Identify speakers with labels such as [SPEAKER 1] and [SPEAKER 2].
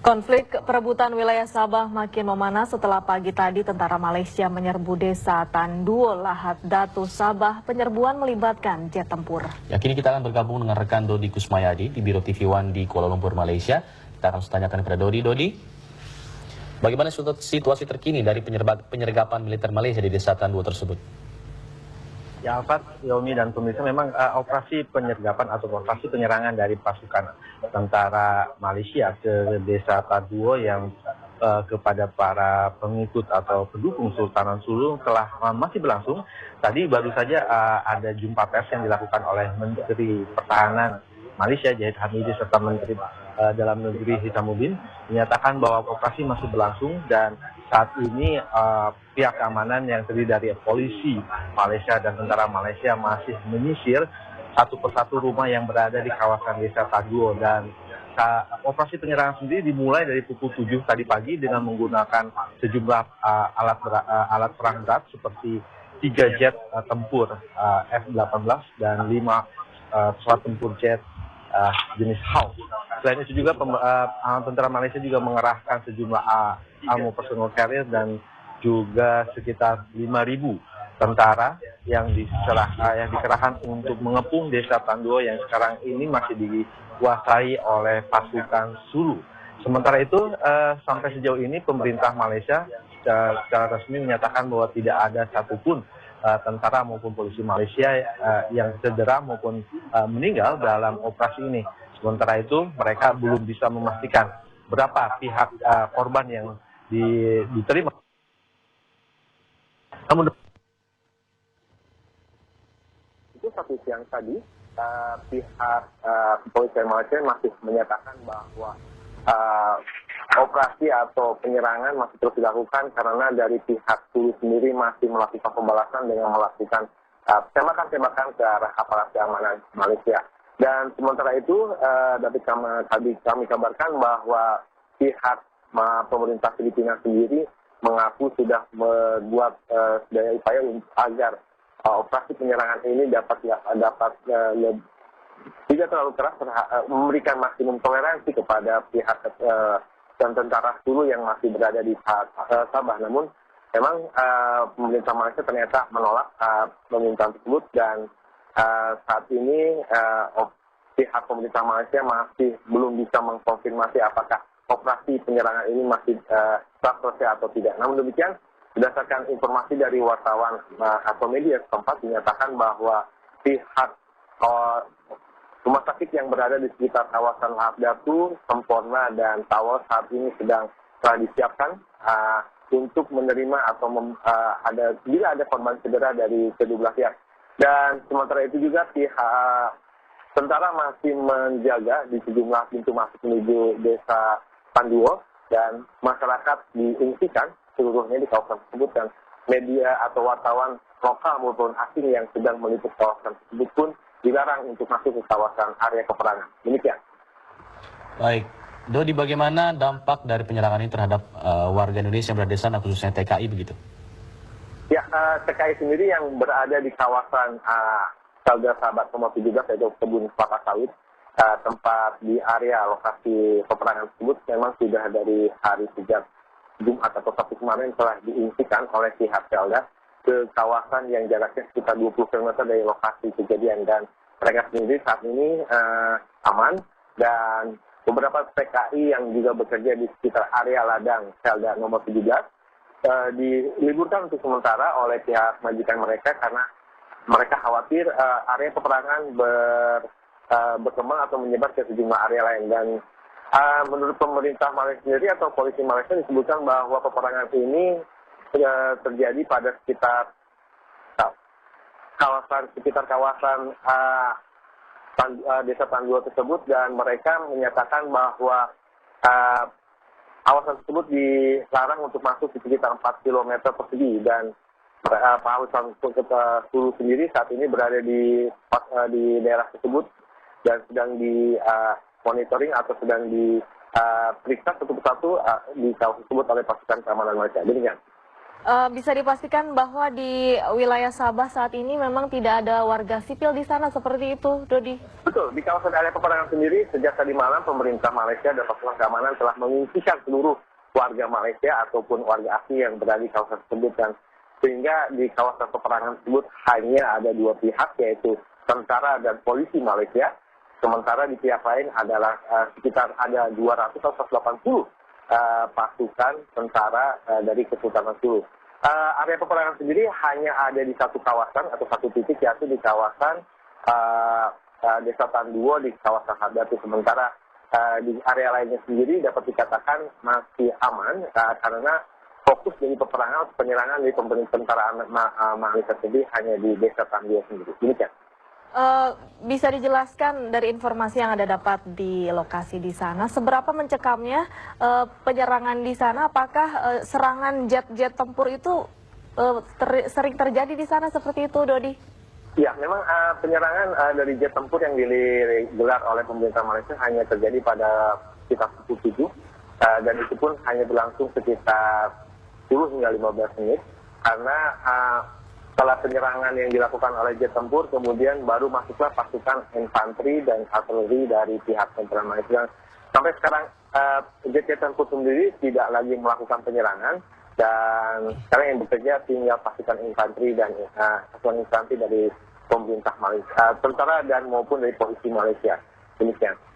[SPEAKER 1] Konflik perebutan wilayah Sabah makin memanas setelah pagi tadi tentara Malaysia menyerbu desa Tanduo, Lahad Datu, Sabah. Penyerbuan melibatkan jet tempur.
[SPEAKER 2] Ya, kini kita akan bergabung dengan rekan Dodi Kusmayadi di Biro TV One di Kuala Lumpur, Malaysia. Kita akan tanyakan kepada Dodi. Dodi, bagaimana situasi terkini dari penyergapan militer Malaysia di desa Tanduo tersebut?
[SPEAKER 3] Ya, Alfat, Yomi, dan pemirsa, memang operasi penyergapan atau operasi penyerangan dari pasukan tentara Malaysia ke desa Tanduo yang kepada para pengikut atau pendukung Sultanan Sulu telah masih berlangsung. Tadi baru saja ada jumpa pers yang dilakukan oleh Menteri Pertahanan Malaysia, Zahid Hamidi, serta Menteri Dalam Negeri Hisamuddin, menyatakan bahwa operasi masih berlangsung dan saat ini pihak keamanan yang terdiri dari polisi Malaysia dan tentara Malaysia masih menyisir satu persatu rumah yang berada di kawasan desa Tanduo, dan operasi penyerangan sendiri dimulai dari pukul 7 tadi pagi dengan menggunakan sejumlah alat perang berat seperti 3 jet tempur F-18 dan 5 pesawat tempur jet jenis Hawk. Selain itu juga tentara Malaysia juga mengerahkan sejumlah armor personal carrier dan juga sekitar 5.000 tentara yang dikerahkan untuk mengepung desa Tanduo yang sekarang ini masih dikuasai oleh pasukan Sulu. Sementara itu sampai sejauh ini pemerintah Malaysia secara resmi menyatakan bahwa tidak ada satupun tentara maupun polisi Malaysia yang cedera maupun meninggal dalam operasi ini. Sementara itu mereka belum bisa memastikan berapa pihak korban yang diterima. Namun itu satu siang tadi pihak kepolisian Malaysia masih menyatakan bahwa operasi atau penyerangan masih terus dilakukan karena dari pihak Sulu sendiri masih melakukan pembalasan dengan melakukan tembakan-tembakan ke arah aparat keamanan Malaysia. Dan sementara itu kami kabarkan bahwa pihak pemerintah Filipina sendiri mengaku sudah membuat daya upaya agar operasi penyerangan ini dapat tidak terlalu keras, memberikan maksimum toleransi kepada pihak dan tentara Sulu yang masih berada di Sabah. Namun memang pemerintah Malaysia ternyata menolak permintaan tersebut, dan saat ini pihak pemerintah Malaysia masih belum bisa mengkonfirmasi apakah operasi penyerangan ini masih telah selesai atau tidak. Namun demikian, berdasarkan informasi dari wartawan atau media setempat dinyatakan bahwa pihak rumah sakit yang berada di sekitar kawasan Lahad Datu, Semporna, dan Tawau saat ini telah disiapkan untuk menerima atau bila ada korban cedera dari kedua belah pihak. Dan sementara itu juga pihak tentara masih menjaga di sejumlah pintu masuk menuju desa Tanduo, dan masyarakat diungsikan seluruhnya di kawasan tersebut, dan media atau wartawan lokal maupun asing yang sedang meliput kawasan tersebut pun dilarang untuk masuk ke kawasan area peperangan. Demikian.
[SPEAKER 2] Baik, Dodi, bagaimana dampak dari penyerangan ini terhadap warga Indonesia yang berada di sana, khususnya TKI begitu?
[SPEAKER 3] Ya, TKI sendiri yang berada di kawasan Selda Sahabat nomor 17, yaitu kebun kelapa sawit, tempat di area lokasi peperangan tersebut memang sudah dari hari sejak Jumat atau Sabtu kemarin telah diungsikan oleh pihak Selda ke kawasan yang jaraknya sekitar 20 km dari lokasi kejadian, dan mereka sendiri saat ini aman, dan beberapa TKI yang juga bekerja di sekitar area ladang Selda nomor 17 diliburkan untuk sementara oleh pihak majikan mereka karena mereka khawatir area peperangan berkembang atau menyebar ke sejumlah area lain. Dan menurut pemerintah Malaysia sendiri atau polisi Malaysia disebutkan bahwa peperangan ini terjadi pada sekitar kawasan desa Tanduo tersebut, dan mereka menyatakan bahwa kawasan tersebut dilarang untuk masuk di sekitar 4 km persegi, dan pasukan Sulu sendiri saat ini berada di daerah tersebut dan sedang di monitoring atau sedang diperiksa satu persatu di kawasan tersebut oleh pasukan keamanan Malaysia. Demikian.
[SPEAKER 1] Bisa dipastikan bahwa di wilayah Sabah saat ini memang tidak ada warga sipil di sana seperti itu, Dodi?
[SPEAKER 3] Betul, di kawasan area peperangan sendiri, sejak tadi malam pemerintah Malaysia dan pasukan keamanan telah mengungsikan seluruh warga Malaysia ataupun warga asing yang berada di kawasan tersebut, dan sehingga di kawasan peperangan tersebut hanya ada dua pihak, yaitu tentara dan polisi Malaysia. Sementara di pihak lain adalah sekitar ada 200 atau 180 pasukan tentara dari Kesultanan Sulu. Area peperangan sendiri hanya ada di satu kawasan atau satu titik, yaitu di kawasan Desa Tanduo di kawasan Hadatu. Sementara di area lainnya sendiri dapat dikatakan masih aman karena fokus dari peperangan atau penyerangan dari tentara Malaysia sendiri hanya di Desa Tanduo sendiri. Demikian.
[SPEAKER 1] Bisa dijelaskan dari informasi yang Anda dapat di lokasi di sana, seberapa mencekamnya penyerangan di sana? Apakah serangan jet-jet tempur itu sering terjadi di sana seperti itu, Dodi?
[SPEAKER 3] Ya, memang penyerangan dari jet tempur yang digelar oleh pemerintah Malaysia hanya terjadi pada sekitar pukul 7, dan itu pun hanya berlangsung sekitar 10 hingga 15 menit, karena setelah penyerangan yang dilakukan oleh jet tempur, kemudian baru masuklah pasukan infanteri dan artileri dari pihak tentara Malaysia. Sampai sekarang jet-jet tempur sendiri tidak lagi melakukan penyerangan, dan sekarang yang bekerja tinggal pasukan infanteri dan pasukan infanteri dari pemerintah Malaysia, tentara dan maupun dari polisi Malaysia. Demikian.